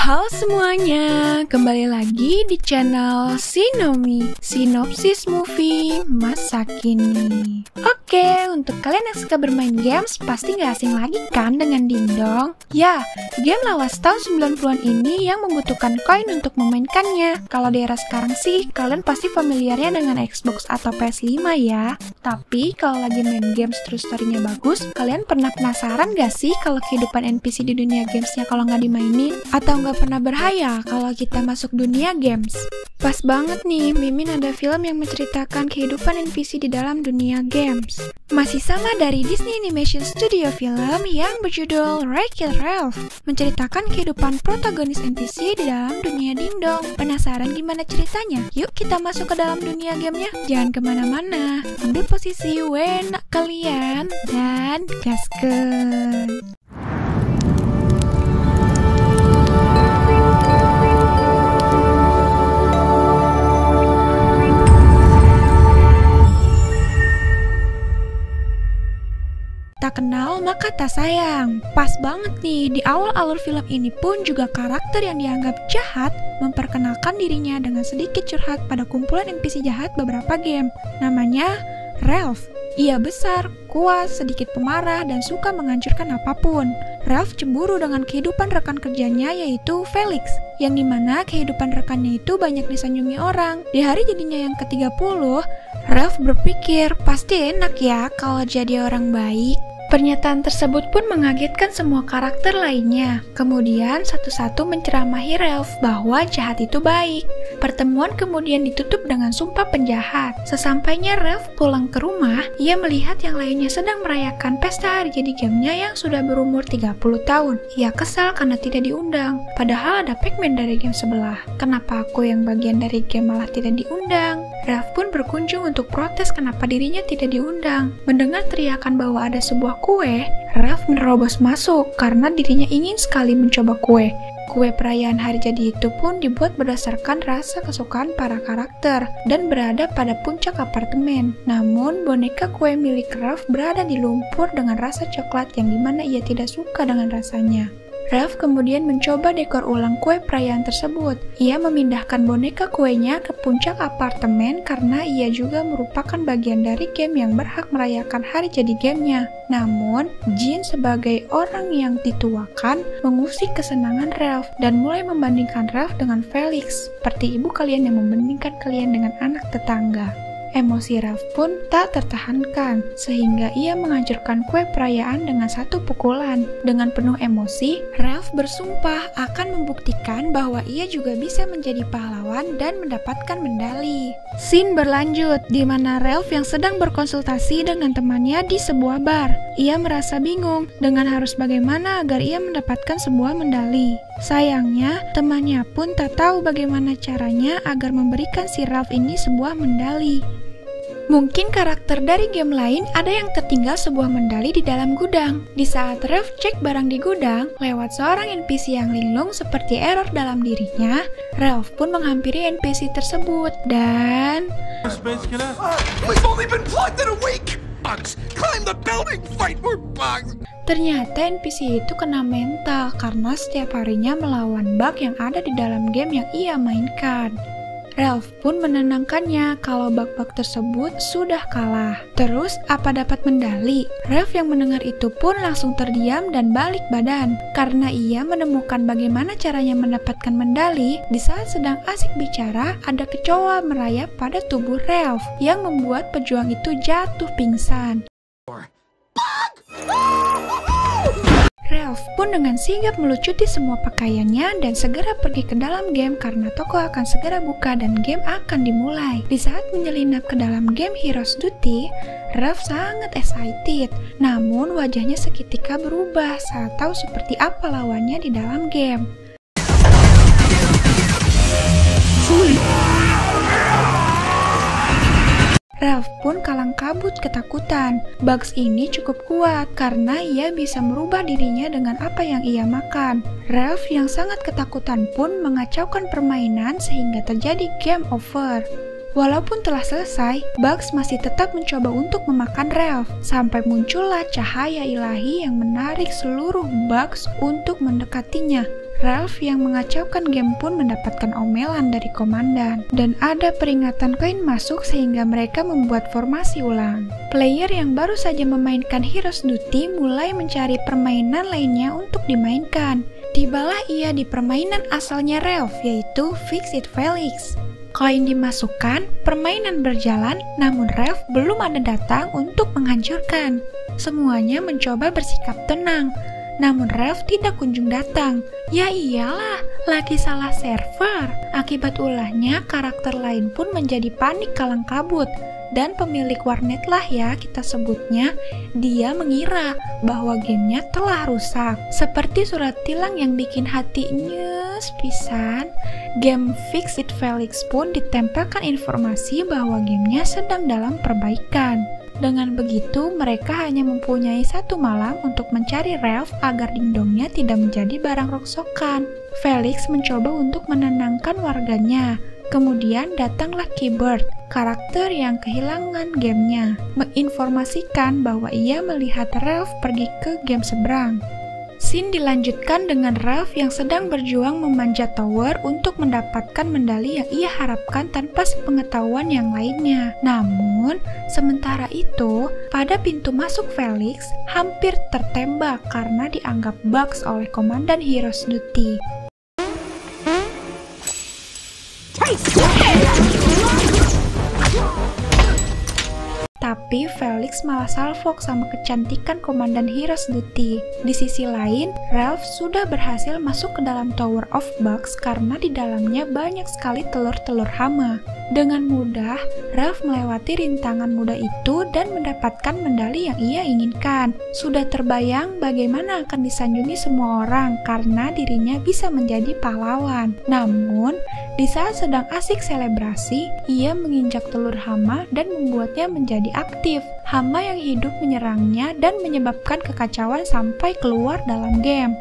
Halo semuanya, kembali lagi di channel Sinomi, Sinopsis Movie Masa Kini. Oke, untuk kalian yang suka bermain games, pasti gak asing lagi kan dengan dingdong? Ya, game lawas tahun 90-an ini yang membutuhkan koin untuk memainkannya. Kalau di era sekarang sih, kalian pasti familiarnya dengan Xbox atau PS5 ya. Tapi, kalau lagi main games terus story-nya bagus, kalian pernah penasaran gak sih kalau kehidupan NPC di dunia gamesnya kalau nggak dimainin? Atau nggak pernah berhayal kalau kita masuk dunia games? Pas banget nih, Mimin ada film yang menceritakan kehidupan NPC di dalam dunia games. Masih sama dari Disney Animation Studio Film yang berjudul Wreck-It Ralph, menceritakan kehidupan protagonis NPC di dalam dunia dingdong. Penasaran gimana ceritanya? Yuk kita masuk ke dalam dunia gamenya. Jangan kemana-mana, ambil posisi enak kalian dan gaskeun. Tak kenal maka tak sayang. Pas banget nih, di awal alur film ini pun juga karakter yang dianggap jahat memperkenalkan dirinya dengan sedikit curhat pada kumpulan NPC jahat beberapa game. Namanya Ralph. Ia besar, kuat, sedikit pemarah, dan suka menghancurkan apapun. Ralph cemburu dengan kehidupan rekan kerjanya yaitu Felix, yang dimana kehidupan rekannya itu banyak disanjungi orang. Di hari jadinya yang ke-30, Ralph berpikir, pasti enak ya kalau jadi orang baik. Pernyataan tersebut pun mengagetkan semua karakter lainnya. Kemudian satu-satu menceramahi Ralph bahwa jahat itu baik. Pertemuan kemudian ditutup dengan sumpah penjahat. Sesampainya Ralph pulang ke rumah, ia melihat yang lainnya sedang merayakan pesta hari jadi gamenya yang sudah berumur 30 tahun. Ia kesal karena tidak diundang, padahal ada Pac-Man dari game sebelah. Kenapa aku yang bagian dari game malah tidak diundang? Ralph pun berkunjung untuk protes kenapa dirinya tidak diundang. Mendengar teriakan bahwa ada sebuah kue, Ralph menerobos masuk karena dirinya ingin sekali mencoba kue. Kue perayaan hari jadi itu pun dibuat berdasarkan rasa kesukaan para karakter dan berada pada puncak apartemen. Namun, boneka kue milik Ralph berada di lumpur dengan rasa coklat yang dimana ia tidak suka dengan rasanya. Ralph kemudian mencoba dekor ulang kue perayaan tersebut. Ia memindahkan boneka kuenya ke puncak apartemen karena ia juga merupakan bagian dari game yang berhak merayakan hari jadi gamenya. Namun, Jin sebagai orang yang dituakan mengusik kesenangan Ralph dan mulai membandingkan Ralph dengan Felix, seperti ibu kalian yang membandingkan kalian dengan anak tetangga. Emosi Ralph pun tak tertahankan, sehingga ia menghancurkan kue perayaan dengan satu pukulan. Dengan penuh emosi, Ralph bersumpah akan membuktikan bahwa ia juga bisa menjadi pahlawan dan mendapatkan medali. Scene berlanjut, di mana Ralph yang sedang berkonsultasi dengan temannya di sebuah bar. Ia merasa bingung dengan harus bagaimana agar ia mendapatkan sebuah medali. Sayangnya, temannya pun tak tahu bagaimana caranya agar memberikan si Ralph ini sebuah medali. Mungkin karakter dari game lain ada yang tertinggal sebuah medali di dalam gudang. Di saat Ralph cek barang di gudang, lewat seorang NPC yang linglung seperti error dalam dirinya, Ralph pun menghampiri NPC tersebut dan... Ternyata NPC itu kena mental karena setiap harinya melawan bug yang ada di dalam game yang ia mainkan. Ralph pun menenangkannya kalau bug-bug tersebut sudah kalah. Terus, apa dapat medali? Ralph yang mendengar itu pun langsung terdiam dan balik badan. Karena ia menemukan bagaimana caranya mendapatkan medali, di saat sedang asik bicara, ada kecoa merayap pada tubuh Ralph yang membuat pejuang itu jatuh pingsan. Ralph pun dengan sigap melucuti semua pakaiannya dan segera pergi ke dalam game karena toko akan segera buka dan game akan dimulai. Di saat menyelinap ke dalam game Heroes Duty, Ralph sangat excited. Namun wajahnya seketika berubah saat tahu seperti apa lawannya di dalam game. Ralph pun kalang kabut ketakutan. Bugs ini cukup kuat karena ia bisa merubah dirinya dengan apa yang ia makan. Ralph yang sangat ketakutan pun mengacaukan permainan sehingga terjadi game over. Walaupun telah selesai, Bugs masih tetap mencoba untuk memakan Ralph, sampai muncullah cahaya ilahi yang menarik seluruh Bugs untuk mendekatinya. Ralph yang mengacaukan game pun mendapatkan omelan dari komandan, dan ada peringatan koin masuk sehingga mereka membuat formasi ulang. Player yang baru saja memainkan Heroes Duty mulai mencari permainan lainnya untuk dimainkan. Tibalah ia di permainan asalnya Ralph, yaitu Fix It Felix. Koin dimasukkan, permainan berjalan, namun Ralph belum ada datang untuk menghancurkan. Semuanya mencoba bersikap tenang, namun Ralph tidak kunjung datang. Ya iyalah, lagi salah server. Akibat ulahnya, karakter lain pun menjadi panik kalang kabut. Dan pemilik warnet lah ya kita sebutnya, dia mengira bahwa gamenya telah rusak. Seperti surat tilang yang bikin hati nyes pisan, game Fix It Felix pun ditempelkan informasi bahwa gamenya sedang dalam perbaikan. Dengan begitu, mereka hanya mempunyai 1 malam untuk mencari Ralph agar dingdongnya tidak menjadi barang rongsokan. Felix mencoba untuk menenangkan warganya. Kemudian datanglah Keyboard, karakter yang kehilangan gamenya, menginformasikan bahwa ia melihat Ralph pergi ke game seberang. Scene dilanjutkan dengan Ralph yang sedang berjuang memanjat tower untuk mendapatkan medali yang ia harapkan tanpa sepengetahuan yang lainnya. Namun, sementara itu, pada pintu masuk Felix hampir tertembak karena dianggap bugs oleh komandan Heroes Duty. Tapi Felix malah salfok sama kecantikan komandan Heroes Duty. Di sisi lain, Ralph sudah berhasil masuk ke dalam Tower of Bugs karena di dalamnya banyak sekali telur-telur hama. Dengan mudah, Ralph melewati rintangan mudah itu dan mendapatkan medali yang ia inginkan. Sudah terbayang bagaimana akan disanjungi semua orang karena dirinya bisa menjadi pahlawan. Namun, di saat sedang asik selebrasi, ia menginjak telur hama dan membuatnya menjadi aktif. Hama yang hidup menyerangnya dan menyebabkan kekacauan sampai keluar dalam game.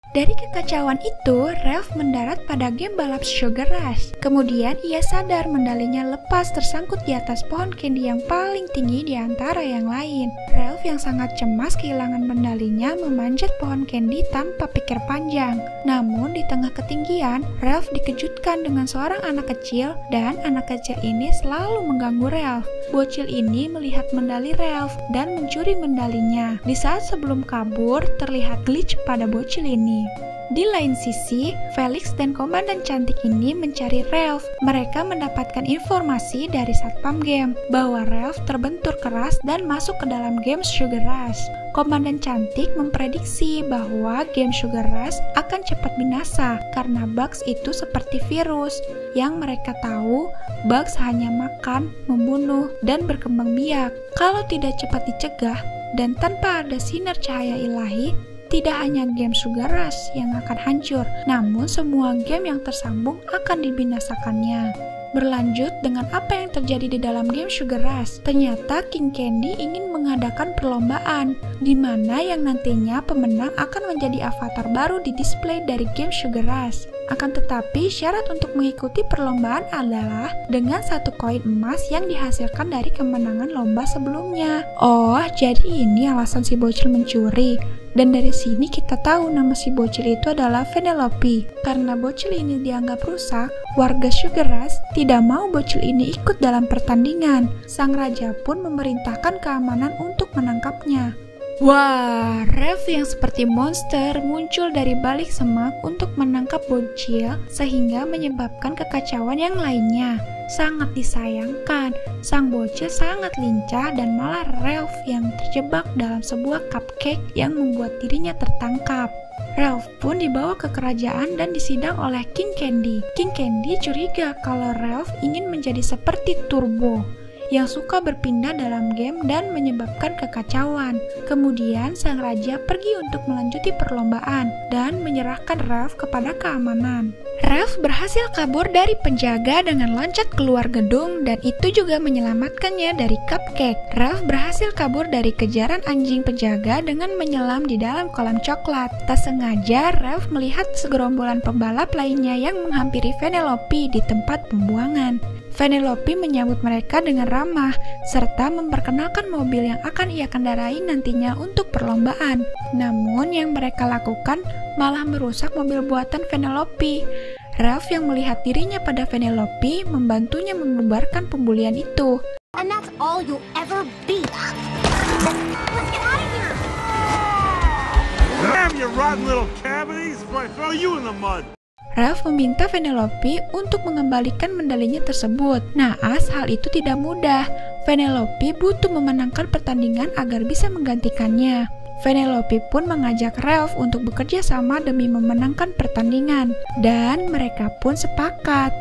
Dari kekacauan itu, Ralph mendarat pada game balap Sugar Rush. Kemudian ia sadar medalinya lepas tersangkut di atas pohon candy yang paling tinggi di antara yang lain. Ralph yang sangat cemas kehilangan medalinya memanjat pohon candy tanpa pikir panjang. Namun di tengah ketinggian, Ralph dikejutkan dengan seorang anak kecil dan anak kecil ini selalu mengganggu Ralph. Bocil ini melihat medali Ralph dan mencuri medalinya. Di saat sebelum kabur, terlihat glitch pada bocil ini. Di lain sisi, Felix dan komandan cantik ini mencari Ralph. Mereka mendapatkan informasi dari satpam game bahwa Ralph terbentur keras dan masuk ke dalam game Sugar Rush. Komandan cantik memprediksi bahwa game Sugar Rush akan cepat binasa karena bugs itu seperti virus. Yang mereka tahu, bugs hanya makan, membunuh, dan berkembang biak. Kalau tidak cepat dicegah dan tanpa ada sinar cahaya ilahi, tidak hanya game Sugar Rush yang akan hancur, namun semua game yang tersambung akan dibinasakannya. Berlanjut dengan apa yang terjadi di dalam game Sugar Rush. Ternyata King Candy ingin mengadakan perlombaan, di mana yang nantinya pemenang akan menjadi avatar baru di display dari game Sugar Rush. Akan tetapi, syarat untuk mengikuti perlombaan adalah dengan 1 koin emas yang dihasilkan dari kemenangan lomba sebelumnya. Oh, jadi ini alasan si bocil mencuri. Dan dari sini kita tahu nama si bocil itu adalah Vanellope. Karena bocil ini dianggap rusak, warga Sugar Rush tidak mau bocil ini ikut dalam pertandingan. Sang raja pun memerintahkan keamanan untuk menangkapnya. Wah, Ralph yang seperti monster muncul dari balik semak untuk menangkap bocil sehingga menyebabkan kekacauan yang lainnya. Sangat disayangkan, sang bocil sangat lincah dan malah Ralph yang terjebak dalam sebuah cupcake yang membuat dirinya tertangkap. Ralph pun dibawa ke kerajaan dan disidang oleh King Candy. King Candy curiga kalau Ralph ingin menjadi seperti Turbo yang suka berpindah dalam game dan menyebabkan kekacauan. Kemudian sang raja pergi untuk melanjuti perlombaan dan menyerahkan Ralph kepada keamanan. Ralph berhasil kabur dari penjaga dengan loncat keluar gedung dan itu juga menyelamatkannya dari cupcake. Ralph berhasil kabur dari kejaran anjing penjaga dengan menyelam di dalam kolam coklat. Tak sengaja, Ralph melihat segerombolan pembalap lainnya yang menghampiri Vanellope di tempat pembuangan. Vanellope menyambut mereka dengan ramah, serta memperkenalkan mobil yang akan ia kendarai nantinya untuk perlombaan. Namun yang mereka lakukan malah merusak mobil buatan Vanellope. Ralph yang melihat dirinya pada Vanellope membantunya membubarkan pembulian itu. And that's all you'll ever be. Let's get out of here. Damn you rotten little cavities! Before I throw you in the mud. Ralph meminta Vanellope untuk mengembalikan medalinya tersebut. Naas, hal itu tidak mudah. Vanellope butuh memenangkan pertandingan agar bisa menggantikannya. Vanellope pun mengajak Ralph untuk bekerja sama demi memenangkan pertandingan. Dan mereka pun sepakat.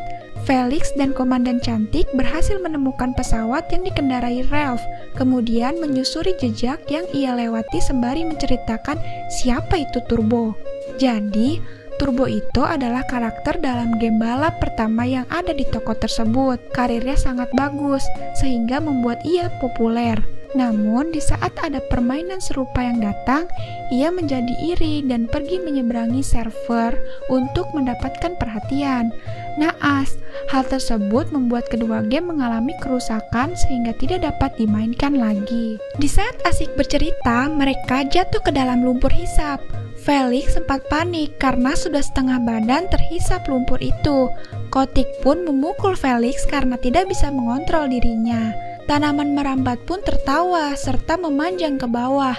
Felix dan Komandan Cantik berhasil menemukan pesawat yang dikendarai Ralph, kemudian menyusuri jejak yang ia lewati sembari menceritakan siapa itu Turbo. Jadi, Turbo itu adalah karakter dalam game balap pertama yang ada di toko tersebut. Karirnya sangat bagus, sehingga membuat ia populer. Namun, di saat ada permainan serupa yang datang, ia menjadi iri dan pergi menyeberangi server untuk mendapatkan perhatian. Naas, hal tersebut membuat kedua game mengalami kerusakan sehingga tidak dapat dimainkan lagi. Di saat asik bercerita, mereka jatuh ke dalam lumpur hisap. Felix sempat panik karena sudah setengah badan terhisap lumpur itu. Kotik pun memukul Felix karena tidak bisa mengontrol dirinya. Tanaman merambat pun tertawa serta memanjang ke bawah.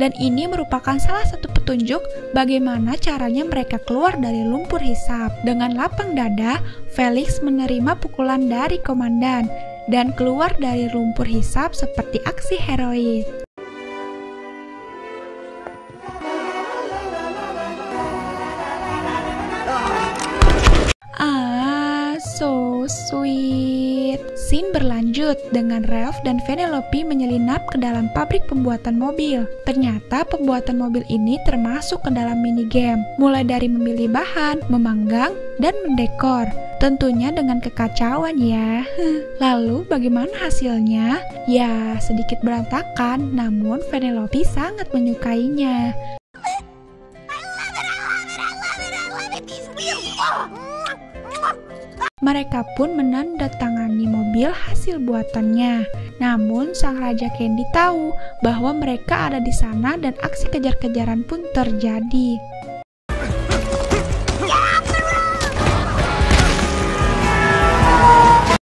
Dan ini merupakan salah satu petunjuk bagaimana caranya mereka keluar dari lumpur hisap. Dengan lapang dada, Felix menerima pukulan dari komandan dan keluar dari lumpur hisap seperti aksi heroik. So sweet. Scene berlanjut dengan Ralph dan Vanellope menyelinap ke dalam pabrik pembuatan mobil. Ternyata pembuatan mobil ini termasuk ke dalam minigame, mulai dari memilih bahan, memanggang, dan mendekor. Tentunya dengan kekacauan ya. Lalu bagaimana hasilnya? Ya, sedikit berantakan, namun Vanellope sangat menyukainya. Mereka pun menandatangani mobil hasil buatannya. Namun sang Raja Candy tahu bahwa mereka ada di sana dan aksi kejar-kejaran pun terjadi.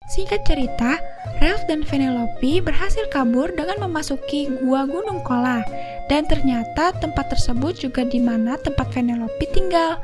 Singkat cerita, Ralph dan Vanellope berhasil kabur dengan memasuki gua Gunung Kola. Dan ternyata tempat tersebut juga di mana tempat Vanellope tinggal.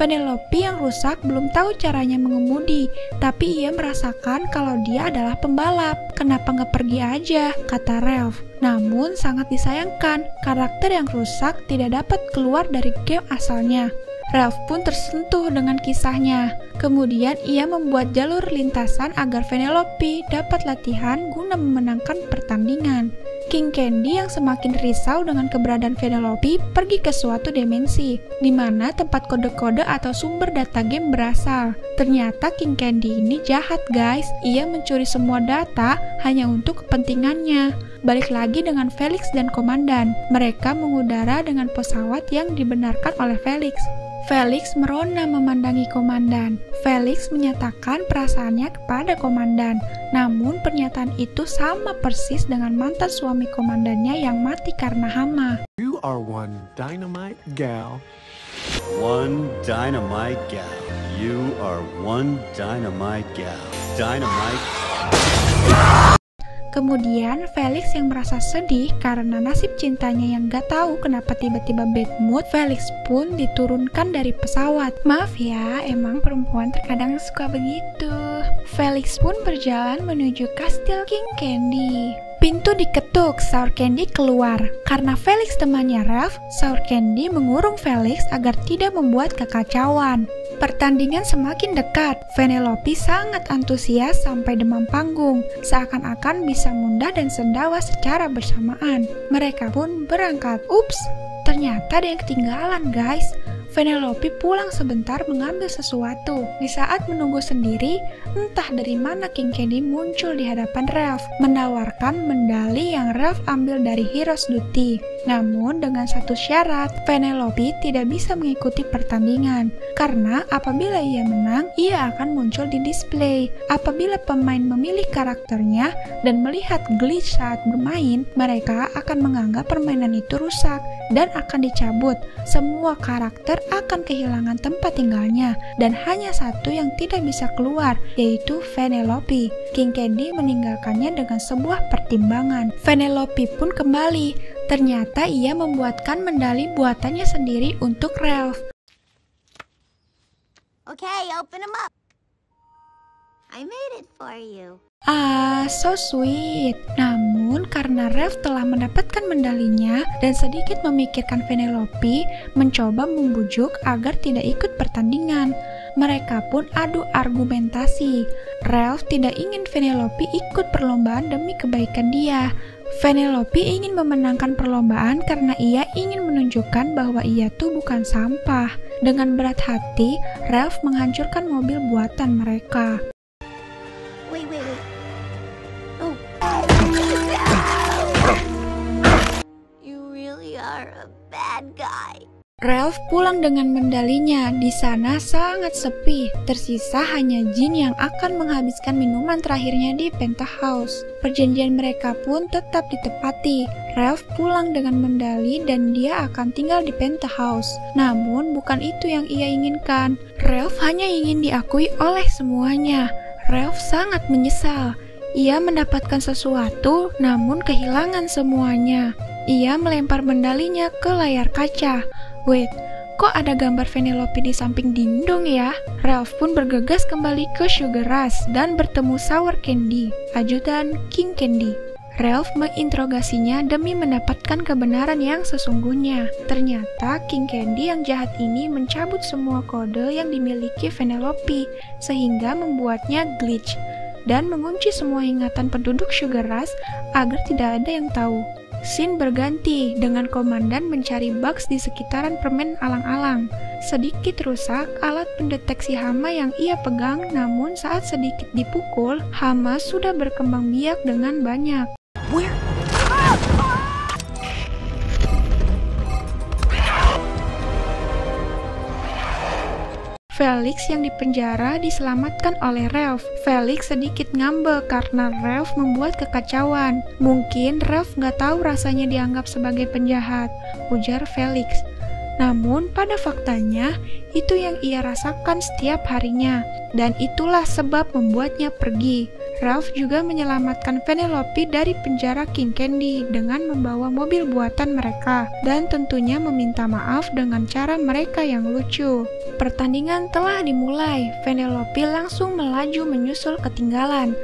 Vanellope yang rusak belum tahu caranya mengemudi, tapi ia merasakan kalau dia adalah pembalap. Kenapa nggak pergi aja, kata Ralph. Namun sangat disayangkan, karakter yang rusak tidak dapat keluar dari game asalnya. Ralph pun tersentuh dengan kisahnya. Kemudian ia membuat jalur lintasan agar Vanellope dapat latihan guna memenangkan pertandingan. King Candy yang semakin risau dengan keberadaan Vanellope pergi ke suatu dimensi, di mana tempat kode-kode atau sumber data game berasal. Ternyata King Candy ini jahat guys, ia mencuri semua data hanya untuk kepentingannya. Balik lagi dengan Felix dan Komandan, mereka mengudara dengan pesawat yang dibenarkan oleh Felix. Felix merona memandangi Komandan. Felix menyatakan perasaannya kepada Komandan. Namun pernyataan itu sama persis dengan mantan suami komandannya yang mati karena hama. You are one dynamite gal. One dynamite gal. You are one dynamite gal. Dynamite. Kemudian Felix yang merasa sedih karena nasib cintanya yang gak tahu kenapa tiba-tiba bad mood, Felix pun diturunkan dari pesawat. Maaf ya, emang perempuan terkadang suka begitu. Felix pun berjalan menuju kastil King Candy. Pintu diketuk, Sour Candy keluar. Karena Felix temannya Ralph, Sour Candy mengurung Felix agar tidak membuat kekacauan. Pertandingan semakin dekat. Vanellope sangat antusias sampai demam panggung, seakan-akan bisa mundah dan sendawa secara bersamaan. Mereka pun berangkat. Ups, ternyata ada yang ketinggalan guys. Vanellope pulang sebentar mengambil sesuatu. Di saat menunggu sendiri, entah dari mana King Candy muncul di hadapan Ralph, menawarkan medali yang Ralph ambil dari Hero's Duty. Namun dengan satu syarat, Penelope tidak bisa mengikuti pertandingan. Karena apabila ia menang, ia akan muncul di display. Apabila pemain memilih karakternya dan melihat glitch saat bermain, mereka akan menganggap permainan itu rusak dan akan dicabut. Semua karakter akan kehilangan tempat tinggalnya dan hanya satu yang tidak bisa keluar, yaitu Penelope. King Candy meninggalkannya dengan sebuah pertimbangan. Penelope pun kembali. Ternyata ia membuatkan mendali buatannya sendiri untuk Ralph. Okay, open them up. I made it for you. Ah, so sweet. Namun karena Ralph telah mendapatkan mendalinya dan sedikit memikirkan Penelope, mencoba membujuk agar tidak ikut pertandingan. Mereka pun adu argumentasi. Ralph tidak ingin Penelope ikut perlombaan demi kebaikan dia. Penelope ingin memenangkan perlombaan karena ia ingin menunjukkan bahwa ia tuh bukan sampah. Dengan berat hati, Ralph menghancurkan mobil buatan mereka. Wait. Oh. You really are a bad guy. Ralph pulang dengan mendalinya. Di sana sangat sepi. Tersisa hanya Jin yang akan menghabiskan minuman terakhirnya di penthouse. Perjanjian mereka pun tetap ditepati. Ralph pulang dengan mendali dan dia akan tinggal di penthouse. Namun bukan itu yang ia inginkan. Ralph hanya ingin diakui oleh semuanya. Ralph sangat menyesal. Ia mendapatkan sesuatu namun kehilangan semuanya. Ia melempar mendalinya ke layar kaca. Wait, kok ada gambar Penelope di samping dinding ya? Ralph pun bergegas kembali ke Sugar Rush dan bertemu Sour Candy, ajudan King Candy. Ralph menginterogasinya demi mendapatkan kebenaran yang sesungguhnya. Ternyata King Candy yang jahat ini mencabut semua kode yang dimiliki Penelope, sehingga membuatnya glitch dan mengunci semua ingatan penduduk Sugar Rush agar tidak ada yang tahu. Scene berganti dengan komandan mencari bugs di sekitaran permen alang-alang. Sedikit rusak alat pendeteksi hama yang ia pegang, namun saat sedikit dipukul, hama sudah berkembang biak dengan banyak. Felix yang dipenjara diselamatkan oleh Ralph. Felix sedikit ngambek karena Ralph membuat kekacauan. Mungkin Ralph nggak tahu rasanya dianggap sebagai penjahat, ujar Felix. Namun pada faktanya, itu yang ia rasakan setiap harinya, dan itulah sebab membuatnya pergi. Ralph juga menyelamatkan Penelope dari penjara King Candy dengan membawa mobil buatan mereka, dan tentunya meminta maaf dengan cara mereka yang lucu. Pertandingan telah dimulai. Penelope langsung melaju menyusul ketinggalan,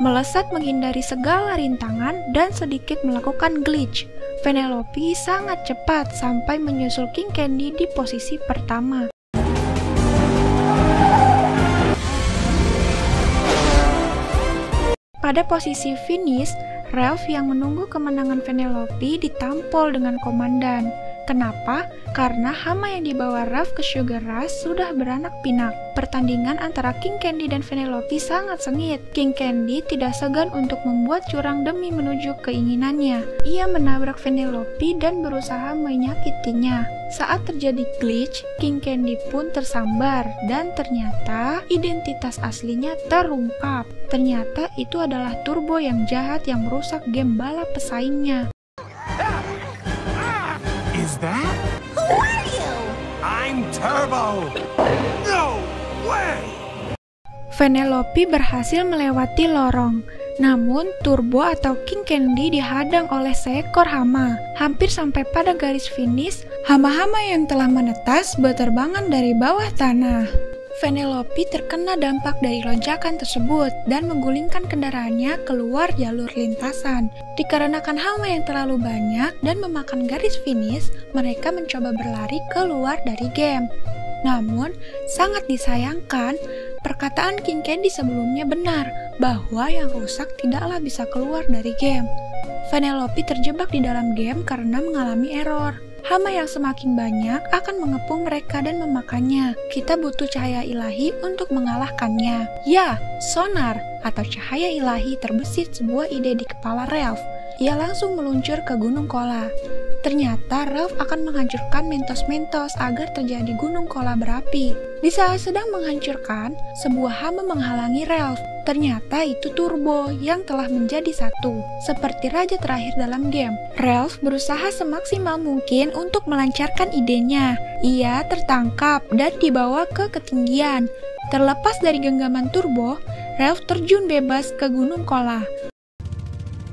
melesat menghindari segala rintangan dan sedikit melakukan glitch. Penelope sangat cepat sampai menyusul King Candy di posisi pertama. Pada posisi finish, Ralph yang menunggu kemenangan Penelope ditampol dengan komandan. Kenapa? Karena hama yang dibawa Ralph ke Sugar Rush sudah beranak pinak. Pertandingan antara King Candy dan Penelope sangat sengit. King Candy tidak segan untuk membuat curang demi menuju keinginannya. Ia menabrak Penelope dan berusaha menyakitinya. Saat terjadi glitch, King Candy pun tersambar dan ternyata identitas aslinya terungkap. Ternyata itu adalah Turbo yang jahat yang merusak game balap pesaingnya. Is that? Who are you? I'm Turbo! No way! Penelope berhasil melewati lorong. Namun, Turbo atau King Candy dihadang oleh seekor hama. Hampir sampai pada garis finish, hama-hama yang telah menetas berterbangan dari bawah tanah. Penelope terkena dampak dari lonjakan tersebut dan menggulingkan kendaraannya keluar jalur lintasan. Dikarenakan hama yang terlalu banyak dan memakan garis finish, mereka mencoba berlari keluar dari game. Namun, sangat disayangkan, perkataan King Candy sebelumnya benar, bahwa yang rusak tidaklah bisa keluar dari game. Penelope terjebak di dalam game karena mengalami error. Hama yang semakin banyak akan mengepung mereka dan memakannya. Kita butuh cahaya ilahi untuk mengalahkannya. Ya, sonar atau cahaya ilahi terbesit sebuah ide di kepala Ralph. ia langsung meluncur ke Gunung Kola. Ternyata Ralph akan menghancurkan Mentos-Mentos agar terjadi gunung kola berapi. Di saat sedang menghancurkan, sebuah hama menghalangi Ralph. Ternyata itu Turbo yang telah menjadi satu, seperti raja terakhir dalam game. Ralph berusaha semaksimal mungkin untuk melancarkan idenya. Ia tertangkap dan dibawa ke ketinggian. Terlepas dari genggaman Turbo, Ralph terjun bebas ke Gunung Kola.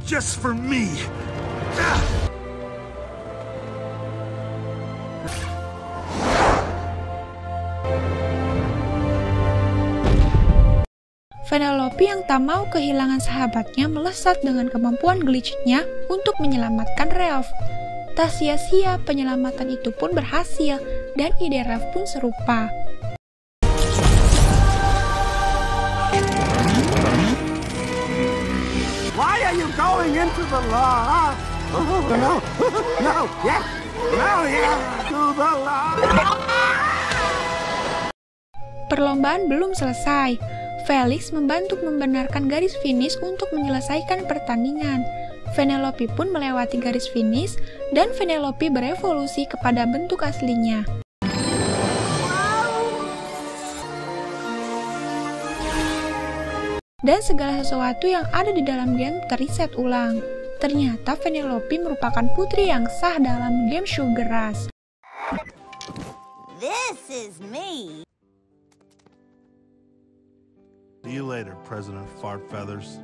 Just for me. Vanellope yang tak mau kehilangan sahabatnya melesat dengan kemampuan glitch-nya untuk menyelamatkan Ralph. Tak sia-sia, penyelamatan itu pun berhasil, dan ide Ralph pun serupa. Why are you going into the law? Oh, no. No, yes. No, yes. To the law. Perlombaan belum selesai. Felix membantu membenarkan garis finish untuk menyelesaikan pertandingan. Vanellope pun melewati garis finish, dan Vanellope berevolusi kepada bentuk aslinya. Dan segala sesuatu yang ada di dalam game terreset ulang. Ternyata Vanellope merupakan putri yang sah dalam game Sugar Rush. This is me. See you later, President Fartfeathers.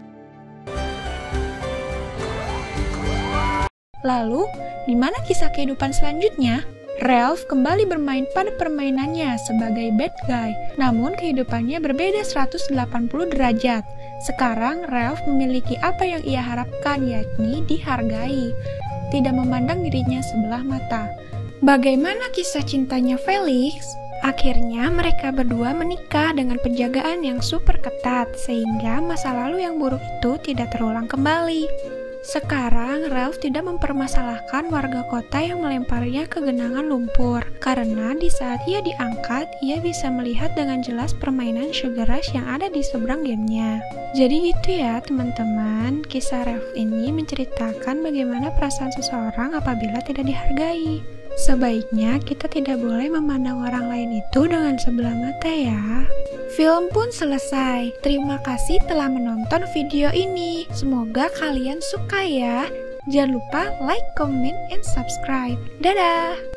Lalu, di mana kisah kehidupan selanjutnya? Ralph kembali bermain pada permainannya sebagai bad guy, namun kehidupannya berbeda 180 derajat. Sekarang, Ralph memiliki apa yang ia harapkan, yakni dihargai, tidak memandang dirinya sebelah mata. Bagaimana kisah cintanya Felix? Akhirnya mereka berdua menikah dengan penjagaan yang super ketat, sehingga masa lalu yang buruk itu tidak terulang kembali. Sekarang, Ralph tidak mempermasalahkan warga kota yang melemparnya ke genangan lumpur, karena di saat ia diangkat, ia bisa melihat dengan jelas permainan Sugar Rush yang ada di seberang gamenya. Jadi gitu ya teman-teman, kisah Ralph ini menceritakan bagaimana perasaan seseorang apabila tidak dihargai. Sebaiknya kita tidak boleh memandang orang lain itu dengan sebelah mata ya. Film pun selesai. Terima kasih telah menonton video ini. Semoga kalian suka ya. Jangan lupa like, comment, and subscribe. Dadah!